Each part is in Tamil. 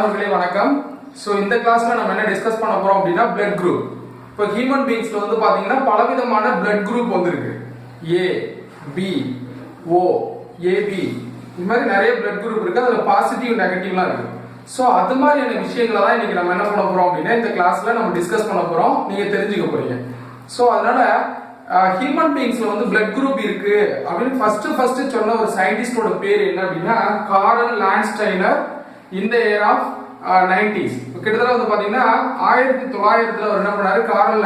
மாணவர்களே வணக்கம். சோ இந்த கிளாஸ்ல நம்ம என்ன டிஸ்கஸ் பண்ண போறோம் அப்படினா blood group. இப்போ ஹியூமன் பீயிங்ஸ்ல வந்து பாத்தீங்கன்னா பலவிதமான blood group வந்திருக்கு. A, B, O, AB இந்த மாதிரி நிறைய blood group இருக்கு. அதுல பாசிட்டிவ் நெகட்டிவ்லாம் இருக்கு. சோ அது மாதிரியான விஷயங்களை தான் இன்னைக்கு நம்ம என்ன பண்ண போறோம் அப்படினா இந்த கிளாஸ்ல நம்ம டிஸ்கஸ் பண்ண போறோம். நீங்க தெரிஞ்சுக்க போறீங்க. சோ அதனால ஹியூமன் பீயிங்ஸ்ல வந்து blood group இருக்கு அப்படின்னு ஃபர்ஸ்ட் சொன்ன ஒரு சயின்டிஸ்டோட பேர் என்ன அப்படின்னா காரல் லாண்ட்ஸ்டைனர் in the year of 90s. கிட்டத்தட்ட வந்து பாத்தீங்கன்னா 1900ல அவர் என்ன பண்ணாரு, காரல்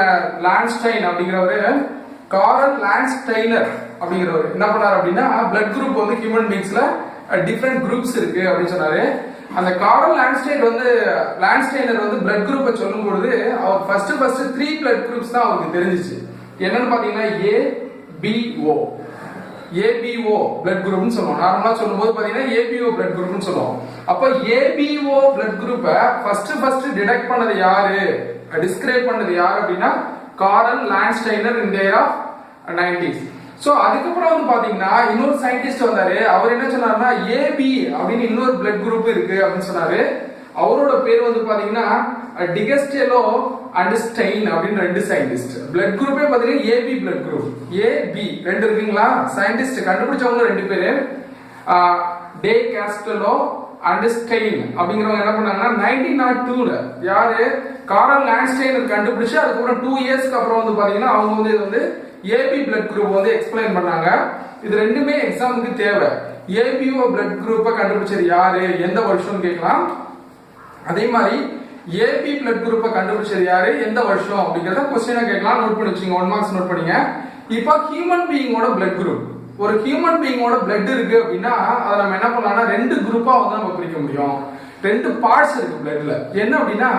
லாண்ட்ஸ்டைனர் அப்படிங்கிறவர் என்ன பண்ணாரு அப்படின்னா blood group வந்து ஹியூமன் பீயிங்ஸ்ல டிஃபரெண்ட் குரூப்ஸ் இருக்கு அப்படின்னு சொன்னாரு. அந்த காரல் லாண்ட்ஸ்டைனர் வந்து blood group சொல்லும் பொழுது அவர் ஃபர்ஸ்ட் 3 blood groups தான் அவருக்கு தெரிஞ்சிச்சு. என்னன்னு பாத்தீங்கன்னா ABO blood group னு சொல்லுவோம். நார்மலா சொல்லும்போது பாத்தீங்கன்னா ABO blood group னு சொல்லுவோம். அப்ப ABO blood group first detect பண்ணது யாரு, டிஸ்கிரைப் பண்ணது யாரு அப்படின்னா காரல் லாண்ட்ஸ்டைனர் in the year of 90s. So அதுக்கப்புறம் வந்து பாத்தீங்கன்னா இன்னொரு சயின்டிஸ்ட் வந்தாரு. அவர் என்ன சொன்னாருன்னா AB அப்படின்னு இன்னொரு blood group இருக்கு அப்படின்னு சொன்னாரு. அவரோட பேர் வந்து பாத்தீங்கன்னா டிகஸ்டெலோ அண்ட் ஸ்டெயின் அப்படின்னு ரெண்டு சயின்டிஸ்ட். பிளட் குரூப்பே பாத்தீங்கன்னா AB blood group, AB ரெண்டு இருக்குங்களா, சயின்டிஸ்ட் கண்டுபிடிச்சவங்க ரெண்டு பேரு டே காஸ்டெலோ அண்ட் ஸ்டெயின் அப்படிங்கிறவங்க என்ன பண்ணாங்கன்னா 1902ல யாரு காரல் லாண்ட்ஸ்டைனர் கண்டுபிடிச்சு அதுக்கப்புறம் 2 இயர்ஸ்க்கு அப்புறம் வந்து பாத்தீங்கன்னா அவங்க வந்து இது வந்து AB blood group வந்து எக்ஸ்பிளைன் பண்ணாங்க. இது ரெண்டுமே எக்ஸாமுக்கு தேவை. ABO blood group கண்டுபிடிச்சது யாரு, எந்த வருஷம் கேட்கலாம். அதே மாதிரி AB blood group கண்டுபிடிச்சது யாரு, எந்த வருஷம் அப்படிங்கறத क्वेश्चन கேட்கலாம். நோட் பண்ணி வச்சுங்க, 1 மார்க்ஸ் நோட் பண்ணீங்க. இப்போ ஹியூமன் பீயிங்கோட blood group, ஒரு ஹியூமன் பீயிங்கோட blood இருக்கு அப்படின்னா அதை நம்ம என்ன பண்ணலாம்னா ரெண்டு குரூப்பா வந்து நம்ம பிரிக்க முடியும். ரெண்டு பார்ட்ஸ் இருக்கு bloodல. என்ன அப்படின்னா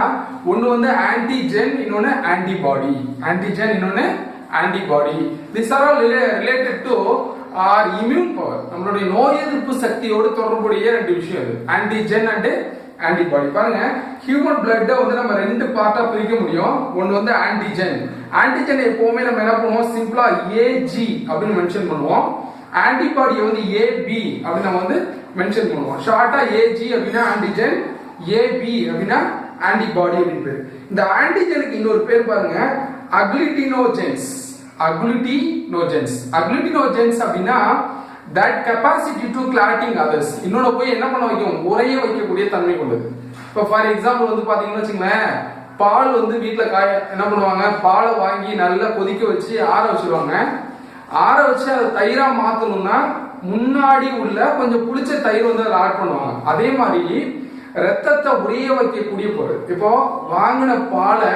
ஒன்னு வந்து ஆன்டிஜென், இன்னொன்னு ஆன்டிபாடி. ஆன்டிஜென் இன்னொன்னு antibody. These are all related to our immune power. நம்மளுடைய நோய் எதிர்ப்பு சக்தியோடு தொடர்புடைய ரெண்டு விஷயம் இது, ஆன்டிஜென் அண்ட் ஆன்டிபாடி. பாருங்க ஹியூமன் பிளட் வந்து நம்ம ரெண்டு பார்ட்டா பிரிக்க முடியும். ஒன்னு வந்து ஆன்டிஜென். ஆன்டிஜென் எப்பவுமே நம்ம என்ன பண்ணுவோம், சிம்பிளா AG அப்படின்னு மென்ஷன் பண்ணுவோம். ஆன்டிபாடி வந்து AB அப்படின்னு நம்ம வந்து மென்ஷன் பண்ணுவோம். ஷார்ட்டா AG அப்படின்னா ஆன்டிஜென், AB அப்படின்னா ஆன்டிபாடி அப்படின்னு பேரு. இந்த ஆன்டிஜெனுக்கு இன்னொரு பேர் பாருங்க, அக்ளூட்டினோஜென்ஸ். அக்ளூட்டினோஜென்ஸ் அப்படின்னா that capacity to clotting others. இன்னொன்னு போய் என்ன பண்ண வைக்கும், உறைய வைக்கக்கூடிய தன்மை கொண்டது. இப்போ ஃபார் எக்ஸாம்பிள் வந்து பாத்தீங்கன்னா வச்சுங்களேன், பால் வந்து வீட்டுல என்ன பண்ணுவாங்க, பாலை வாங்கி நல்லா கொதிக்க வச்சு ஆற வச்சிருவாங்க. ஆற வச்சு அதை தயிரா மாத்தணும்னா முன்னாடி உள்ள கொஞ்சம் புளிச்ச தயிர் வந்து அதை ஆட் பண்ணுவாங்க. அதே மாதிரி ரத்தத்தை உறைய வைக்கக்கூடிய பொருள். இப்போ வாங்கின பாலை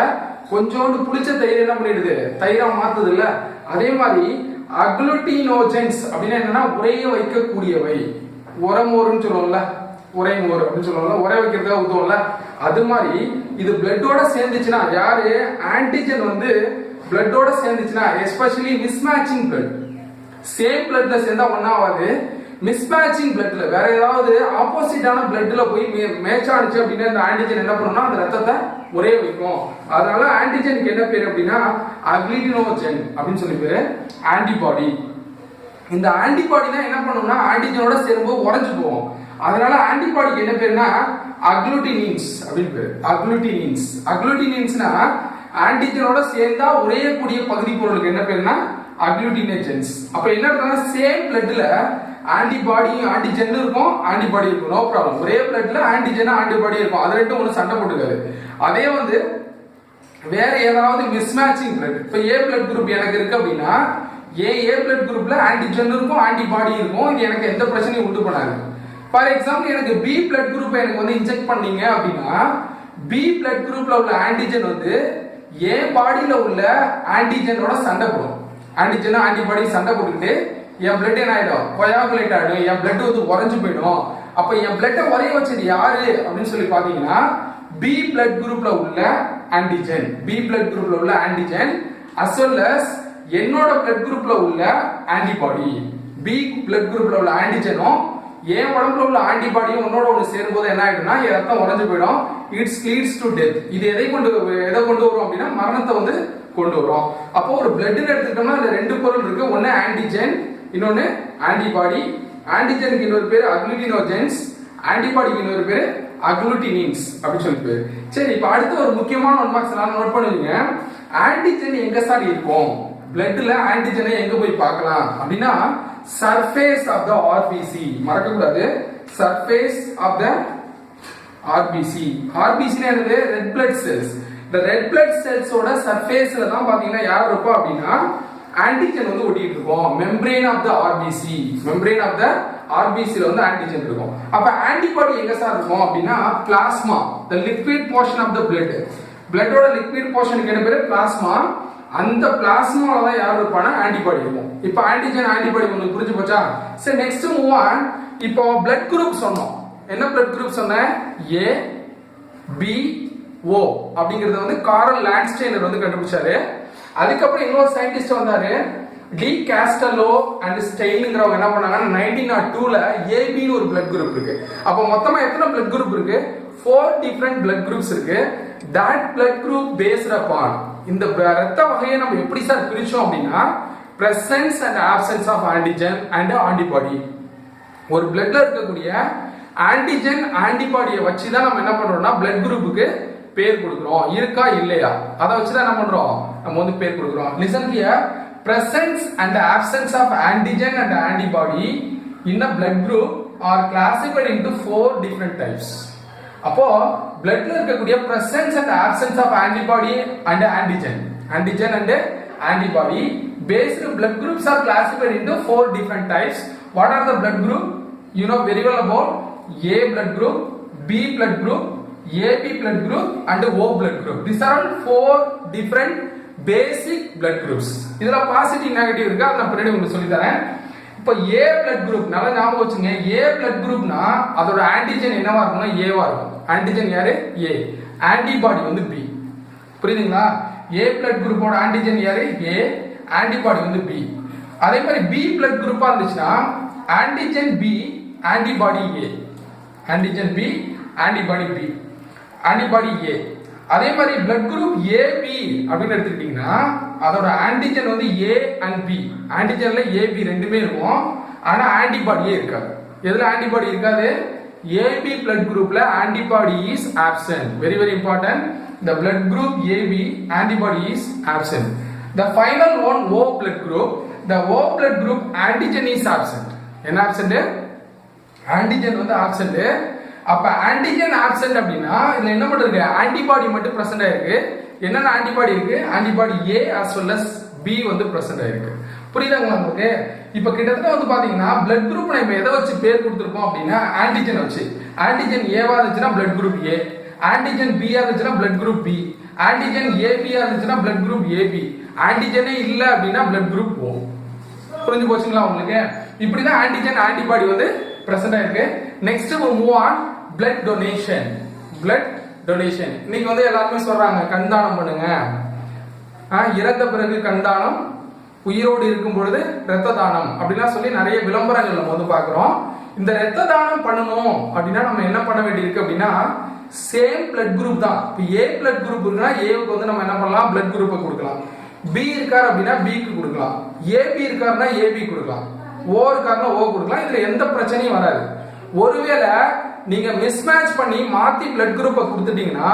கொஞ்சோண்டு புளிச்ச தயிர் என்ன பண்ணிடுது, தயிரா மாத்துது இல்ல. அதே மாதிரி அக்ளூட்டினோஜென்ஸ் அப்படின்னா என்னன்னா உறைய வைக்கக்கூடியவை. உரமோருன்னு சொல்லுவோம்ல, உரைமோர் அப்படின்னு சொல்லுவோம்ல, உரை வைக்கிறதுக்காக ஊத்துவோம்ல. அது மாதிரி இது பிளட்டோட சேர்ந்துச்சுன்னா, யாரு ஆன்டிஜென் வந்து பிளட்டோட சேர்ந்துச்சுன்னா, எஸ்பெஷலி மிஸ்மேட்சிங் பிளட், சேம் பிளட்ல சேர்ந்தா ஒன்னாவது, மிஸ்மேட்சிங் பிளட்ல வேற ஏதாவது ஆப்போசிட்டான பிளட்ல போய் மேட்ச் ஆனிச்சு அப்படின்னா இந்த ஆன்டிஜென் என்ன பண்ணும்னா அந்த ரத்தத்தை உறைய வைக்கும். அதனால ஆன்டிஜெனுக்கு என்ன பேர் அப்படின்னா அக்ளூட்டினோஜென் அப்படின்னு சொல்லி பேரு, ஆன்டிபாடி. இந்த ஆன்டிபாடி தான் என்ன பண்ணும்னா ஆன்டிஜெனோட சேரும்போது உறைஞ்சு போகும். அதனால ஆன்டிபாடிக்கு என்ன பேருனா அக்ளூட்டினின்ஸ் அப்படின்னு பேரு. அக்ளூட்டினின்ஸ்னா ஆன்டிஜெனோட சேர்ந்தா உறையக்கூடிய பகுதி பொருளுக்கு என்ன பேருனா அக்ளூட்டினோஜென்ஸ். அப்ப என்ன இருக்குன்னா சேம் பிளட்ல ஆன்டிபாடி ஆன்டிஜென் இருக்கும், ஆன்டிபாடி இருக்கும், நோ ப்ராப்ளம். ஒரே பிளட்ல ஆன்டிஜென் ஆன்டிபாடி இருக்கும், அது ரெண்டும் ஒண்ணு சண்டை போட்டுக்காது. அதே வந்து வேற ஏதாவது மிஸ்மேட்சிங் பிளட், இப்ப A blood group எனக்கு இருக்கு அப்படின்னா A blood groupல ஆன்டிஜென் இருக்கும், ஆன்டிபாடி இருக்கும், இது எனக்கு எந்த பிரச்சனையும் உண்டு பண்ணாது. ஃபார் எக்ஸாம்பிள் எனக்கு B blood group எனக்கு வந்து இன்ஜெக்ட் பண்ணீங்க அப்படின்னா B blood groupல உள்ள ஆன்டிஜென் வந்து A பாடியில உள்ள ஆன்டிஜெனோட சண்டை போடும். ஆன்டிஜென் ஆன்டிபாடி சண்டை போட்டுக்கிட்டு என் பிளட் என்ன ஆயிடும், கொயாகுலேட் ஆயிடும், என் பிளட் வந்து உறைஞ்சு போயிடும். அப்ப என் பிளட்டை உறைய வச்சது யாரு அப்படின்னு சொல்லி பாத்தீங்கன்னா B blood groupல உள்ள ஆன்டிஜென், as well as என்னோட blood groupல உள்ள ஆன்டிபாடி. B blood groupல உள்ள ஆன்டிஜெனும் என் உடம்புல உள்ள ஆன்டிபாடியும் உன்னோட ஒன்று சேரும்போது என்ன ஆயிடும்னா என் ரத்தம் உறைஞ்சு போயிடும். It's leads to death. இது எதை கொண்டு வரும் அப்படின்னா மரணத்தை வந்து கொண்டு வரும். அப்போ ஒரு பிளட்னு எடுத்துக்கிட்டோம்னா அதுல ரெண்டு பொருள் இருக்கு, ஒன்னு ஆன்டிஜென், இன்னொன்னு ஆன்டிபாடி. ஆன்டிஜெனுக்கு இன்னொரு பேரு அக்ளூட்டினோஜென்ஸ், ஆன்டிபாடிக்கு இன்னொரு பேரு அக்ளூட்டினின்ஸ் அப்படின்னு சொல்லிட்டு. சரி, இப்போ அடுத்து ஒரு முக்கியமான ஒன் மார்க்ஸ் நான் நோட் பண்ணுவீங்க. ஆன்டிஜன் எங்க சார் இருக்கும்? பிளட்ல ஆன்டிஜனை எங்க போய் பார்க்கலாம் அப்படின்னா சர்ஃபேஸ் ஆஃப் த ஆர்பிசி. மறக்க கூடாது, surface of the RBC. RBC என்னது? Red blood cells. இந்த ரெட் பிளட் செல்ஸோட சர்ஃபேஸ்ல தான் பாத்தீங்கன்னா யார் இருப்பா அப்படின்னா ஆன்டிஜன் வந்து ஒட்டிட்டு இருக்கும். Membrane of the RBC, membrane of the ஆர்பிசில வந்து ஆன்டிஜன் இருக்கும். அப்ப ஆன்டிபாடி எங்க சார் இருக்கும் அப்படின்னா plasma, the liquid portion of the blood. பிளட்டோட லிக்விட் போர்ஷனுக்கு என்ன பேரு? பிளாஸ்மா. அந்த பிளாஸ்மால தான் யார் இருப்பானா ஆன்டிபாடி இருக்கும். இப்போ ஆன்டிஜன் ஆன்டிபாடி உங்களுக்கு புரிஞ்சு போச்சா? சரி, நெக்ஸ்ட் மூவ் ஆன். இப்போ பிளட் குரூப் சொன்னோம். என்ன பிளட் குரூப் சொன்னேன்? ஏ பி ஓ அப்படிங்கறது வந்து காரல் லாண்ட்ஸ்டைனர் வந்து கண்டுபிடிச்சாரு. அதுக்கப்புறம் இன்னொரு சயின்டிஸ்ட் வந்தாரு, டி காஸ்டலோ அண்ட் ஸ்டெயின்ங்கிறவங்க என்ன பண்ணாங்கன்னா 1902ல ஏபின்னு ஒரு பிளட் குரூப் இருக்கு. அப்போ மொத்தமா எத்தனை பிளட் குரூப் இருக்கு? 4 டிஃபரண்ட் பிளட் குரூப்ஸ் இருக்கு. தட் பிளட் குரூப் பேஸ்ட் அப்பான், இந்த ரத்த வகையை நம்ம எப்படி சார் பிரிச்சோம் அப்படின்னா presence and absence of antigen and antibody. ஒரு பிளட்ல இருக்கக்கூடிய ஆன்டிஜன் ஆன்டிபாடியை வச்சு தான் நம்ம என்ன பண்றோம்னா பிளட் குரூப்புக்கு பேர் கொடுக்கிறோம். இருக்கா இல்லையா அதை வச்சு தான் என்ன பண்றோம் நம்ம வந்து பேர் கொடுக்கிறோம். Listen here, presence and absence of antigen and antibody in a blood group are classified into 4 different types. அப்போ பிளட்ல இருக்கக்கூடிய presence and absence of antibody and antigen and antibody based blood groups are classified into 4 different types. What are the blood group? You know very well about A blood group, B blood group, AB blood group and O blood group. These are all 4 different basic blood groups. இதுல பாசிட்டிவ் நெகட்டிவ் இருக்கு, அத நான் பின்னாடி உங்களுக்கு சொல்லி தரேன். இப்போ A blood group நல்லா ஞாபகம் வச்சுங்க. A blood groupனா அதோட ஆன்டிஜன் என்னவா இருக்கும்னா ஏவா இருக்கும். ஆன்டிஜன் யாரு? A. ஆன்டிபாடி வந்து B. புரியுதுங்களா? A blood groupோட ஆன்டிஜன் யாரு? A. ஆன்டிபாடி வந்து B. அதே மாதிரி B blood groupா இருந்துச்சுன்னா antigen B, antibody A. Antigen B, antibody B. Antibody A. அதே மாதிரி பிளட் குரூப் AB அப்படின்னு எடுத்துக்கிட்டீங்கன்னா அதோட ஆன்டிஜன் வந்து A and B. ஆன்டிஜன்ல AB ரெண்டுமே இருக்கும், ஆனா ஆன்டிபாடியே இருக்காது. எதுல ஆன்டிபாடி இருக்காது? AB பிளட் குரூப்ல antibody is absent. Very very important. The blood group AB antibody is absent. The final one O blood group. The O blood group antigen is absent. என்ன absent? ஆன்டிஜன் வந்து absent. அப்ப ஆன்டிஜன் ஆப்சென்ட் அப்படின்னா இதுல என்ன பண்றது? ஆன்டிபாடி மட்டும் பிரசன்ட் ஆயிருக்கு. என்னென்ன ஆன்டிபாடி இருக்கு? Antibody A as well as B வந்து பிரசன்ட் ஆயிருக்கு. புரியுதாங்களா உங்களுக்கு? இப்ப கிட்டத்தட்ட வந்து பாத்தீங்கன்னா பிளட் குரூப் நம்ம எதை வச்சு பேர் கொடுத்திருக்கோம் அப்படின்னா ஆன்டிஜன் வச்சு. ஆன்டிஜன் ஏவா இருந்துச்சுன்னா blood group A, antigen B இருந்துச்சுன்னா blood group B, antigen AB இருந்துச்சுன்னா பிளட் குரூப் AB, ஆன்டிஜனே இல்ல அப்படின்னா பிளட் குரூப் O. புரிஞ்சு போச்சுங்களா உங்களுக்கு? இப்படிதான் ஆன்டிஜன் ஆன்டிபாடி வந்து பிரசன்ட் ஆயிருக்கு. Next move on blood donation. blood donation இன்னைக்கு வந்து எல்லாருமே சொல்றாங்க கண்தானம் பண்ணுங்க, இறந்த பிறகு கண்தானம், உயிரோடு இருக்கும் பொழுது இரத்த தானம் அப்படிலாம் சொல்லி நிறைய விளம்பரங்கள் நம்ம வந்து பாக்குறோம். இந்த இரத்த தானம் பண்ணணும் அப்படின்னா நம்ம என்ன பண்ண வேண்டியிருக்கு அப்படின்னா சேம் பிளட் குரூப் தான். இப்போ A பிளட் குரூப் இருக்குன்னா ஏவுக்கு வந்து நம்ம என்ன பண்ணலாம்? பிளட் குரூப்பை கொடுக்கலாம். B இருக்கார் அப்படின்னா Bக்கு கொடுக்கலாம். AB இருக்காருன்னா AB கொடுக்கலாம். O இருக்காருன்னா O கொடுக்கலாம். இதுல எந்த பிரச்சனையும் வராது. ஒருவேளை நீங்க மிஸ்மேட்ச் பண்ணி மாத்தி பிளட் குரூப்பை கொடுத்துட்டீங்கன்னா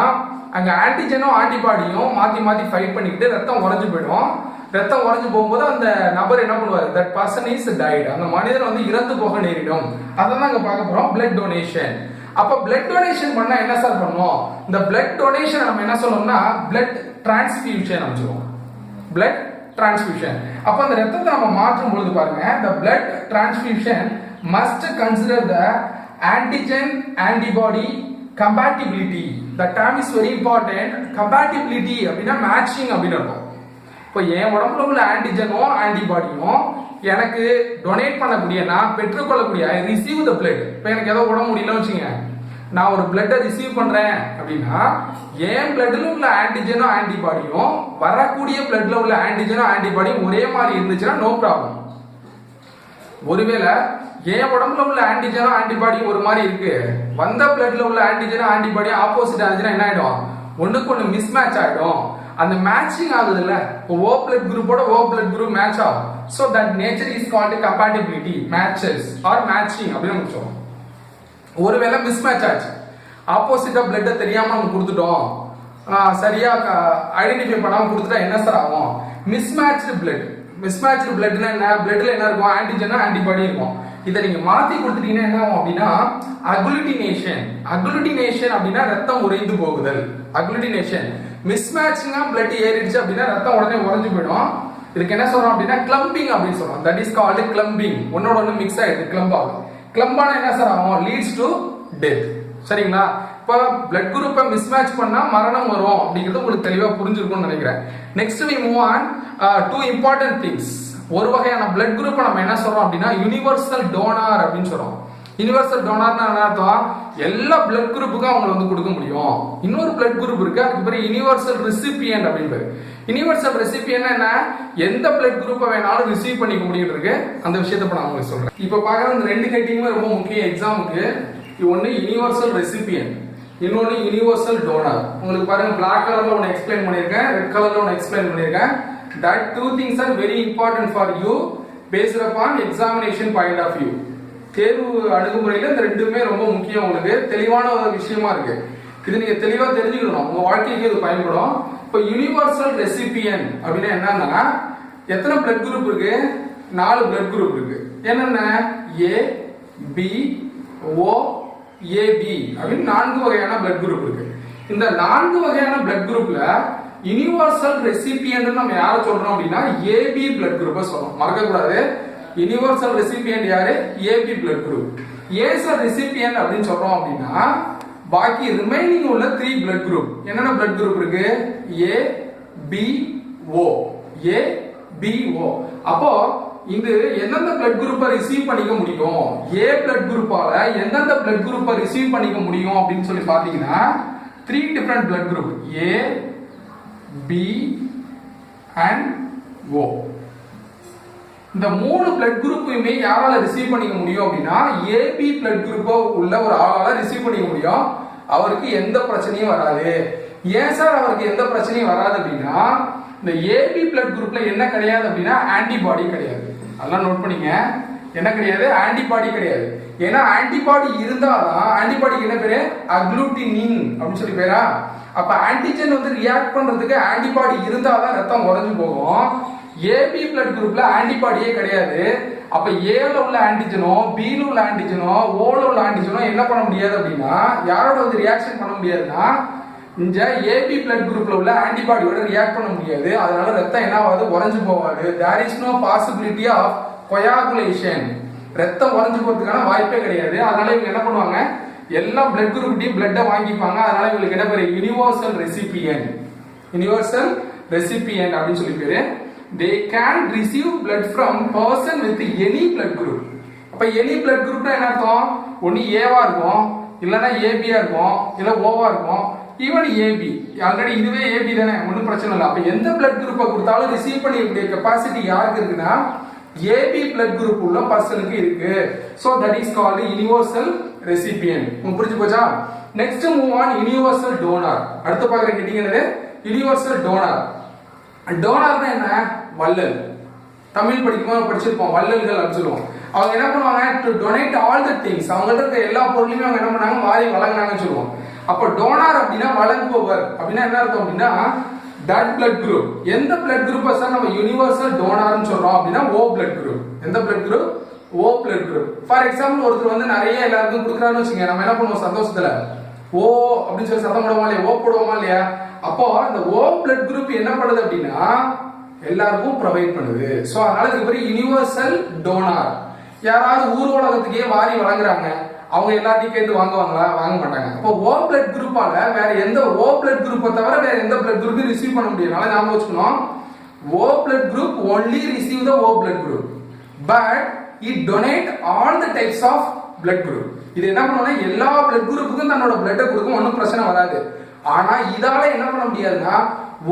அங்க ஆன்டிஜனும் ஆன்டிபாடியும் மாத்தி மாத்தி ஃபைட் பண்ணிக்கிட்டு ரத்தம் உறைஞ்சு போயிடும். ரத்தம் உறைஞ்சு போகும்போது அந்த நபர் என்ன பண்ணுவாரு? That person is dead. அந்த மனிதன் வந்து இறந்து போக நேரிடும். அதான் அங்க பார்க்க போறோம் பிளட் டொனேஷன். அப்ப பிளட் டொனேஷன் பண்ணா என்ன சார் பண்ணுவோம்? இந்த பிளட் டொனேஷன் நம்ம என்ன சொல்லணும்னா பிளட் டிரான்ஸ்ஃபியூஷன் அமைச்சிருவோம். Blood transfusion. அப்ப அந்த ரத்தத்தை நம்ம மாற்றும் பொழுது பாருங்க, the blood transfusion must consider the antigen antibody compatibility. The term is very important. Compatibility அப்படின்னா மேட்சிங் அப்படின்னு அர்த்தம். இப்போ என் உடம்புல உள்ள ஆன்டிஜனும் ஆன்டிபாடியும் எனக்கு டொனேட் பண்ணக்கூடிய, நான் பெற்றுக்கொள்ளக்கூடிய, ஐ ரிசீவ் த பிளட். இப்போ எனக்கு ஏதோ உடம்பு முடியலன்னு வச்சுங்க, நான் ஒரு பிளட்டை ரிசீவ் பண்றேன் அப்படின்னா என் பிளட்ல உள்ள ஆன்டிஜனும் ஆன்டிபாடியும் வரக்கூடிய பிளட்ல உள்ள ஆன்டிஜனும் ஆன்டிபாடியும் ஒரே மாதிரி இருந்துச்சுன்னா நோ ப்ராப்ளம். ஒருவேளை என் உடம்புல உள்ள ஆன்டிஜனும் ஆன்டிபாடியும் ஒரு மாதிரி இருக்கு, வந்த பிளட்ல உள்ள ஆன்டிஜனும் ஆன்டிபாடியும் ஆப்போசிட் ஆச்சுன்னா என்ன ஆயிடும்? ஒண்ணுக்கு ஒண்ணு மிஸ் மேட்ச் ஆயிடும். அந்த மேட்சிங் ஆகுது இல்ல, O பிளட் குரூப்போட O பிளட் குரூப் மேட்ச் ஆகும். So that nature is called compatibility, matches or matching அப்படின்னு சொல்லுவோம். ஒருவேளை மிஸ் மேட்ச் ஆச்சு ஆப்போசிட்டா பிளட்டை தெரியாம நம்ம கொடுத்துட்டோம், சரியா ஐடென்டிஃபை பண்ணாம கொடுத்துட்டா என்ன சார் ஆகும்? மிஸ்மேட்ச்டு பிளட். மிஸ்மேட்ச்டு பிளட்னா என்ன? பிளட்ல என்ன இருக்கும்? ஆன்டிஜன் ஆன்டிபாடி இருக்கும். இதை நீங்க மாத்தி கொடுத்துட்டீங்கன்னா என்ன ஆகும் அப்படின்னா அக்ளூட்டினேஷன். அக்ளூட்டினேஷன் அப்படின்னா ரத்தம் உறைந்து போகுதல். அக்ளூட்டினேஷன். மிஸ்மேட்ச்னா பிளட் ஏறிடுச்சு அப்படின்னா ரத்தம் உடனே உறைஞ்சு போயிடும். இதுக்கு என்ன சொல்றோம் அப்படின்னா கிளம்பிங் அப்படின்னு சொல்றோம். That is called climbing. ஒன்னோட ஒன்று மிக்ஸ் ஆயிடுது, கிளம்ப் ஆகும். கிளம்பான என்ன சார் ஆகும்? Leads to death. சரிங்களா? இப்போ பிளட் குரூப்பை மிஸ்மேட்ச் பண்ணா மரணம் வரும் அப்படிங்கிறது உங்களுக்கு தெளிவா புரிஞ்சிருக்கும்னு நினைக்கிறேன். Next we move on two important things. ஒரு வகையான பிளட் குரூப்பை நம்ம என்ன சொல்றோம் அப்படின்னா யுனிவர்சல் டோனார் அப்படின்னு சொல்றோம். யுனிவர்சல் டோனார்னா என்ன அர்த்தம்? எல்லா பிளட் குரூப்புக்கும் அவங்க வந்து கொடுக்க முடியும். இன்னொரு பிளட் குரூப் இருக்கு, அதுக்கு பேரு யுனிவர்சல் ரெசிபியன்ட் அப்படின்னு பேரு. யுனிவர்சல் ரெசிபியன்ட் என்ன? எந்த பிளட் குரூப்பை வேணாலும் ரிசீவ் பண்ணிக்க முடியும் இருக்கு. அந்த விஷயத்தை இப்ப நான் உங்களுக்கு சொல்றேன். இப்ப பாக்குற இந்த ரெண்டு கேட்டிங்குமே ரொம்ப முக்கியம் எக்ஸாமுக்கு. ஒன்னு யுனிவர்சல் ரெசிபியன்ட், இன்னொன்னு யுனிவர்சல் டோனர். உங்களுக்கு பாருங்க பிளாக் கலர்ல ஒன்னு எக்ஸ்பிளைன் பண்ணிருக்கேன், ரெட் கலர்ல ஒன்னு எக்ஸ்பிளைன் பண்ணிருக்கேன். That two things are very important for you based upon examination point of view. தேர்வு அணுகுமுறையில இந்த ரெண்டுமே ரொம்ப முக்கியம். உங்களுக்கு தெளிவான ஒரு விஷயமா இருக்கு. இது நீங்க தெளிவா தெரிஞ்சுக்கணும், உங்க வாழ்க்கைக்கு இது பயன்படும். இப்போ யுனிவர்சல் ரெசிபியன் அப்படின்னா என்னன்னா எத்தனை பிளட் குரூப் இருக்கு? 4 பிளட் குரூப் இருக்கு. என்னென்ன? ஏ, பி, ஓ, ஏபி அப்படின்னு 4 வகையான பிளட் குரூப் இருக்கு. இந்த 4 வகையான பிளட் குரூப்ல யுனிவர்சல் ரெசிபியன்ட் நம்ம யார சொல்றோம் அப்படின்னா ஏபி பிளட் குரூப்பை சொல்றோம். மறக்க கூடாது. யுனிவர்சல் ரெசிபியன்ட் யாரு? AB blood group. ஏசல் ரெசிபியன்ட் அப்படின்னு சொல்றோம் அப்படின்னா பாக்கி ரிமைனிங் உள்ள 3 பிளட் குரூப். என்னென்ன பிளட் குரூப் இருக்கு? A, B, O. A, B, O. அப்போ இது எந்தெந்த பிளட் குரூப்பை ரிசீவ் பண்ணிக்க முடியும்? ஏ பிளட் குரூப்பால எந்தெந்த பிளட் குரூப்பை ரிசீவ் பண்ணிக்க முடியும் அப்படின்னு சொல்லி பாத்தீங்கன்னா 3 different blood group A, B and O. இந்த 3 பிளட் குரூப்பையுமே யாரால ரிசீவ் பண்ணிக்க முடியும் அப்படின்னா ஏபி பிளட் குரூப்போ உள்ள ஒரு ஆளால ரிசீவ் பண்ணிக்க முடியும். அவருக்கு எந்த பிரச்சனையும் வராது. ஏன் சார் அவருக்கு எந்த பிரச்சனையும் வராது அப்படின்னா இந்த ஏபி பிளட் குரூப்ல என்ன கிடையாது அப்படின்னா ஆன்டிபாடி கிடையாது. அதெல்லாம் நோட் பண்ணிங்க. என்ன கிடையாது? ஆன்டிபாடி கிடையாது. ஏன்னா ஆன்டிபாடி இருந்தாதான் ஆன்டிபாடிக்கு என்ன பேரு? அக்ளூட்டினின் அப்படின்னு சொல்லி பேரா. அப்ப ஆன்டிஜன் வந்து ரியாக்ட் பண்றதுக்கு ஆன்டிபாடி இருந்தாதான் ரத்தம் உறைஞ்சு போகும். ஏபி பிளட் குரூப்ல ஆன்டிபாடியே கிடையாது. அப்ப ஏல உள்ள ஆன்டிஜனோ, பில உள்ள ஆன்டிஜனோ, ஓல உள்ள ஆன்டிஜனோ என்ன பண்ண முடியாது அப்படின்னா யாரோட வந்து ரியாக்ஷன் பண்ண முடியாதுன்னா இந்த ஏபி பிளட் குரூப்ல உள்ள ஆன்டிபாடியோட ரியாக்ட் பண்ண முடியாது. அதனால ரத்தம் என்ன ஆகாது? உறைஞ்சு போகாது. There is no possibility of coagulation. ரத்தம் உறைஞ்சு போறதுக்கான வாய்ப்பே கிடையாது. அதனால இவங்க என்ன பண்ணுவாங்க? எல்லா பிளட் குரூப்டையும் பிளட்டை வாங்கிப்பாங்க. அதனால இவங்களுக்கு என்ன பேரு? Universal recipient. யுனிவர்சல் ரெசிபியன்ட் அப்படின்னு சொல்லி பேரு. They can receive blood from person with any blood group. அப்ப any blood groupனா என்ன அர்த்தம்? ஒன்னு ஏவா இருக்கும், இல்லனா ஏபியா இருக்கும், இல்ல ஓவா இருக்கும், ஈவன் ஏபி. ஆல்ரெடி இதுவே ஏபி தானே, ஒன்றும் பிரச்சனை இல்லை. அப்ப எந்த பிளட் குரூப்பை கொடுத்தாலும் ரிசீவ் பண்ணிக்கூடிய கெப்பாசிட்டி யாருக்கு இருக்குன்னா ஏபி பிளட் குரூப் உள்ள பர்சனுக்கு இருக்கு. So that is called universal recipient. உங்களுக்கு புரிஞ்சு போச்சா? Next move on universal donor. அடுத்து பாக்குற கேட்டீங்க என்னது? Universal toner. டோனர்னா என்ன? வள்ளல். தமிழ் படிக்கும்போது படிச்சிருப்போம், வள்ளல்கள் அப்படின்னு சொல்லுவோம். அவங்க என்ன பண்ணுவாங்க? To donate all the things. அவங்கள்ட்ட இருக்க எல்லா பொருளையுமே அவங்க என்ன பண்ணாங்க? வாரி வழங்கினாங்கன்னு சொல்லுவோம். அப்ப டோனார் அப்படின்னா வழங்குபவர் அப்படின்னா என்ன அர்த்தம் அப்படின்னா தட் பிளட் குரூப். எந்த பிளட் குரூப்பை சார் நம்ம யுனிவர்சல் டோனார்னு சொல்றோம் அப்படின்னா ஓ பிளட் குரூப். எந்த blood group? O blood group. For example ஒருத்தர் வந்து நிறைய எல்லாருக்கும் கொடுக்குறாருன்னு வச்சுங்க, நம்ம என்ன பண்ணுவோம்? சந்தோஷத்துல ஓ அப்படின்னு சொல்லி சத்தம் போடுவோமா இல்லையா? ஓ போடுவோமா இல்லையா? அப்போ இந்த ஓ பிளட் குரூப் என்ன பண்ணுது அப்படின்னா எல்லாருக்கும் ப்ரொவைட் பண்ணுது. சோ அதனால இதுக்கு பேரு யுனிவர்சல் டோனார். யாராவது ஊர் உலகத்துக்கே வாரி வழங்குறாங்க, அவங்க எல்லாத்தையும் கேட்டு வாங்குவாங்களா? வாங்க மாட்டாங்க. அப்போ ஓ பிளட் குரூப்பால வேற எந்த ஓ பிளட் குரூப்பை தவிர வேற எந்த பிளட் குரூப்பையும் ரிசீவ் பண்ண முடியாது. ஞாபகம் வச்சுக்கணும், O blood group only receive the O blood group but it donate all the types of blood group. இது என்ன பண்ணும்னா எல்லா பிளட் குரூப்புக்கும் தன்னோட பிளட்டை கொடுக்கும், ஒன்றும் பிரச்சனை வராது. ஆனா இதால என்ன பண்ண முடியாதுன்னா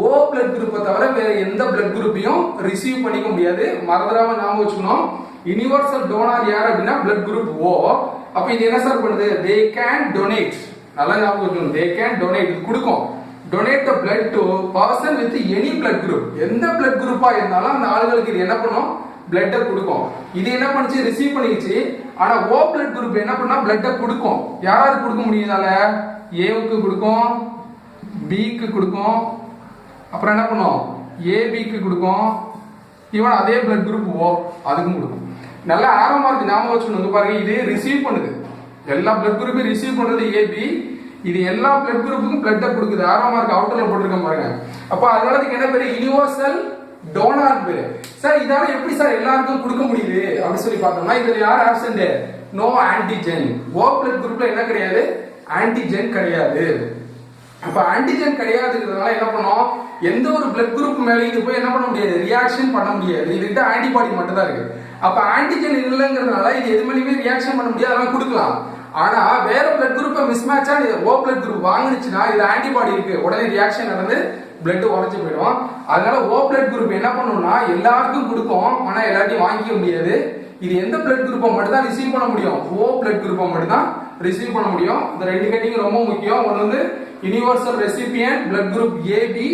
ஓ பிளட் குரூப்பை தவிர வேற எந்த பிளட் குரூப்பையும் ரிசீவ் பண்ணிக்க முடியாது. மறந்துடாம ஞாபகம் வச்சுக்கணும், யுனிவர்சல் டோனார் யார் அப்படின்னா பிளட் குரூப் ஓ. அப்ப இது என்ன சார் பண்ணுது? they can donate. நல்லா ஞாபகம் வச்சுக்கணும், they can donate. கொடுக்கும். donate the blood to person with any blood group. எந்த பிளட் குரூப்பா இருந்தாலும் அந்த ஆளுகளுக்கு இது என்ன பண்ணும்? பிளட்டை கொடுக்கும். இது என்ன பண்ணுச்சு? ரிசீவ் பண்ணிடுச்சு. ஆனா ஓ பிளட் குரூப் என்ன பண்ணா பிளட்டை கொடுக்கும். யாராருக்கு கொடுக்க முடியுதால? ஏவுக்கு கொடுக்கும், பிக்கு கொடுக்கும், அப்புறம் என்ன பண்ணும் ஏபிக்கு கொடுக்கும், ஈவன் அதே பிளட் குரூப் ஓ அதுக்கும் கொடுக்கும். நல்லா ஆரோ மார்க் ஞாபகம் வச்சுக்கணும். பாருங்க இது ரிசீவ் பண்ணுது, எல்லா பிளட் குரூப்பையும் ரிசீவ் பண்றது ஏபி, இது எல்லா பிளட் குரூப்புக்கும் பிளட்டை கொடுக்குது. ஆரோ மார்க் அவுட்டர்ல போட்டிருக்கேன் பாருங்க. அப்ப அதனால இதுக்கு என்ன பேரு, யுனிவர்சல் டோனார் பேரு. சார் இதால எப்படி சார் எல்லாருக்கும் கொடுக்க முடியுது அப்படின்னு சொல்லி பார்த்தோம்னா இதுல யார் ஆப்சென்ட், நோ ஆன்டிஜென். ஓ பிளட் குரூப்ல என்ன கிடையாது, ஆன்டிஜென் கிடையாது. அப்ப ஆன்டிஜென் கிடையாதுங்கிறதுனால என்ன பண்ணோம், எந்த ஒரு பிளட் குரூப் மேல இது போய் என்ன பண்ண முடியாது, ரியாக்ஷன் பண்ண முடியாது. இதுகிட்ட ஆன்டிபாடி மட்டும் தான் இருக்கு. அப்ப ஆன்டிஜென் இல்லைங்கிறதுனால இது எது மேலேயுமே ரியாக்ஷன் பண்ண முடியாது, அதெல்லாம் கொடுக்கலாம். ஆனா வேற பிளட் குரூப்பை மிஸ்மேட்சா ஓ பிளட் குரூப் வாங்குனுச்சுன்னா இதுல ஆன்டிபாடி இருக்கு, உடனே ரியாக்ஷன் நடந்து பிளட் உறைஞ்சு போயிடும். அதனால ஓ பிளட் குரூப் என்ன பண்ணும்னா எல்லாருக்கும் கொடுக்கும், ஆனா எல்லாத்தையும் வாங்கிக்க முடியாது. இது எந்த பிளட் குரூப்பை மட்டும் தான் ரிசீவ் பண்ண முடியும், ஓ பிளட் குரூப்பை மட்டும் தான் ரிசீவ் பண்ண முடியும். இந்த ரெண்டு கேட்டிங் ரொம்ப முக்கியம். ஒன்று வந்து universal recipient blood group AB,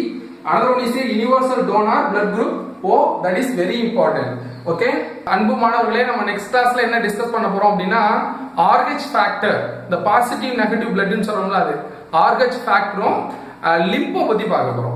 another one is a universal donor blood group O, that is very important. Okay அன்பு மாணவர்களே, நம்ம நெக்ஸ்ட் கிளாஸ்ல என்ன டிஸ்கஸ் பண்ண போறோம் அப்படின்னா RH ஃபேக்டர், இந்த பாசிட்டிவ் நெகட்டிவ் பிளட்னு சொல்றோம்ல அது RH ஃபேக்டரும் லிம்போ பத்தி பார்க்க போறோம்.